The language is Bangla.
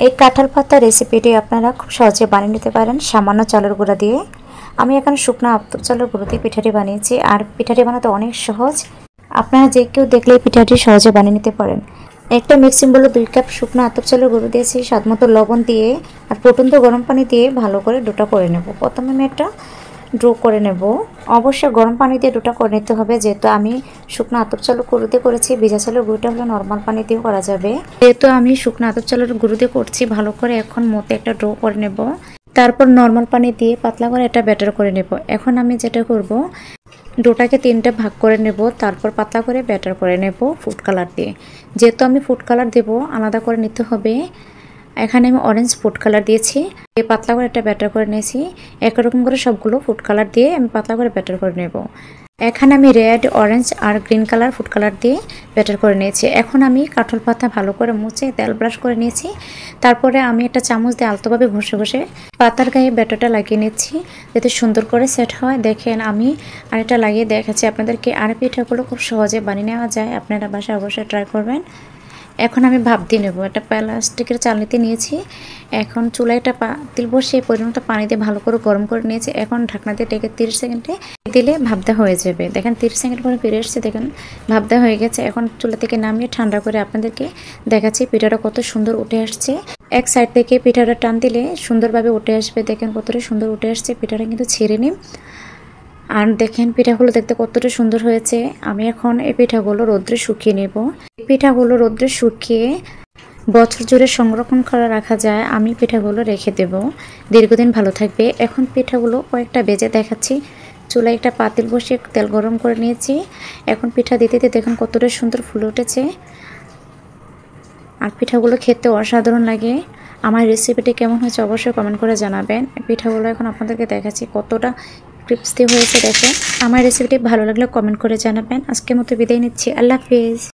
এই কাঁঠাল পাতা রেসিপিটি আপনারা খুব সহজে বানিয়ে নিতে পারেন সামান্য চালের গুঁড়া দিয়ে। আমি এখানে শুকনো আতপ চালের গুঁড়ো দিয়ে পিঠাটি বানিয়েছি, আর পিঠাটি বানাতে অনেক সহজ। আপনারা যে কেউ দেখলেই পিঠাটি সহজে বানিয়ে নিতে পারেন। একটা মিক্সিং বলে 2 কাপ শুকনো আতপ চালের গুঁড়ো দিয়েছি, স্বাদমতো লবণ দিয়ে আর ফুটন্ত গরম পানি দিয়ে ভালো করে ডোটা করে নেব। প্রথমে আমি একটা ডো করে নেব। অবশ্যই গরম পানি দিয়ে ডোটা করে নিতে হবে, যেহেতু আমি শুকনো আতপ চালের গুঁড়ো দিয়ে করেছি। ভিজা চালের গুঁড়োটা হলে নর্মাল পানি দিয়েও করা যাবে। যেহেতু আমি শুকনো আতপ চালের গুঁড়ো দিয়ে করছি, ভালো করে এখন মতে একটা ডো করে নেব। তারপর নর্মাল পানি দিয়ে পাতলা করে একটা ব্যাটার করে নেব। এখন আমি যেটা করব, ডোটাকে 3টে ভাগ করে নেব, তারপর পাতলা করে ব্যাটার করে নেব ফুড কালার দিয়ে। যেহেতু আমি ফুড কালার দেব, আলাদা করে নিতে হবে। এখানে আমি অরেঞ্জ ফুড কালার দিয়েছি, পাতলা করে একটা ব্যাটার করে নিয়েছি। একরকম করে সবগুলো ফুড কালার দিয়ে আমি পাতলা করে ব্যাটার করে নেব। এখানে আমি রেড, অরেঞ্জ আর গ্রিন কালার ফুড কালার দিয়ে ব্যাটার করে নিয়েছি। এখন আমি কাঁঠাল পাতা ভালো করে মুছে তেল ব্রাশ করে নিয়েছি। তারপরে আমি একটা চামচ দিয়ে আলতোভাবে ঘষে ঘষে পাতার গায়ে ব্যাটারটা লাগিয়ে নিচ্ছি, যাতে সুন্দর করে সেট হয়। দেখেন আমি আরেকটা লাগিয়ে দেখাচ্ছি আপনাদেরকে। আর পিঠাগুলো খুব সহজে বানিয়ে নেওয়া যায়, আপনারা বাসায় অবশ্যই ট্রাই করবেন। এখন আমি ভাপ দিয়ে নেব। একটা প্লাস্টিকের চালনিতে নিয়েছি। এখন চুলায় একটা পাতিল বসিয়ে পরিমাণটা পানি দিয়ে ভালো করে গরম করে নিয়েছি। এখন ঢাকনা দিয়ে ডেকে 30 সেকেন্ডে দিলে ভাপ দেওয়া হয়ে যাবে। দেখেন 30 সেকেন্ড পরে ফিরে এসেছে, দেখেন ভাপ দেওয়া হয়ে গেছে। এখন চুলা থেকে নামিয়ে ঠান্ডা করে আপনাদেরকে দেখাচ্ছি পিঠাটা কত সুন্দর উঠে আসছে। এক সাইড থেকে পিঠাটা টান দিলে সুন্দরভাবে উঠে আসবে। দেখেন কতটা সুন্দর উঠে আসছে, পিঠাটা কিন্তু ছেড়ে নিই। আর দেখেন পিঠাগুলো দেখতে কতটা সুন্দর হয়েছে। আমি এখন এই পিঠাগুলো রোদ্রে শুকিয়ে নেব। পিঠাগুলো রোদ্রে শুকিয়ে বছর জুড়ে সংরক্ষণ করে রাখা যায়। আমি পিঠাগুলো রেখে দেব, দীর্ঘদিন ভালো থাকবে। এখন পিঠাগুলো কয়েকটা ভেজে দেখাচ্ছি। চুলায় একটা পাতিল বসিয়ে তেল গরম করে নিয়েছি। এখন পিঠা দিতে দিতে দেখুন কতটা সুন্দর ফুলে উঠেছে। আর পিঠাগুলো খেতে অসাধারণ লাগে। আমার রেসিপিটি কেমন হয়েছে অবশ্যই কমেন্ট করে জানাবেন। পিঠাগুলো এখন আপনাদেরকে দেখাচ্ছি কতটা ক্রিস্পি হয়েছে। দেখেন আমার রেসিপিটি ভালো লাগলে কমেন্ট করে জানাবেন। আজকের মতো বিদায় নিচ্ছি। আল্লাহ হাফিজ।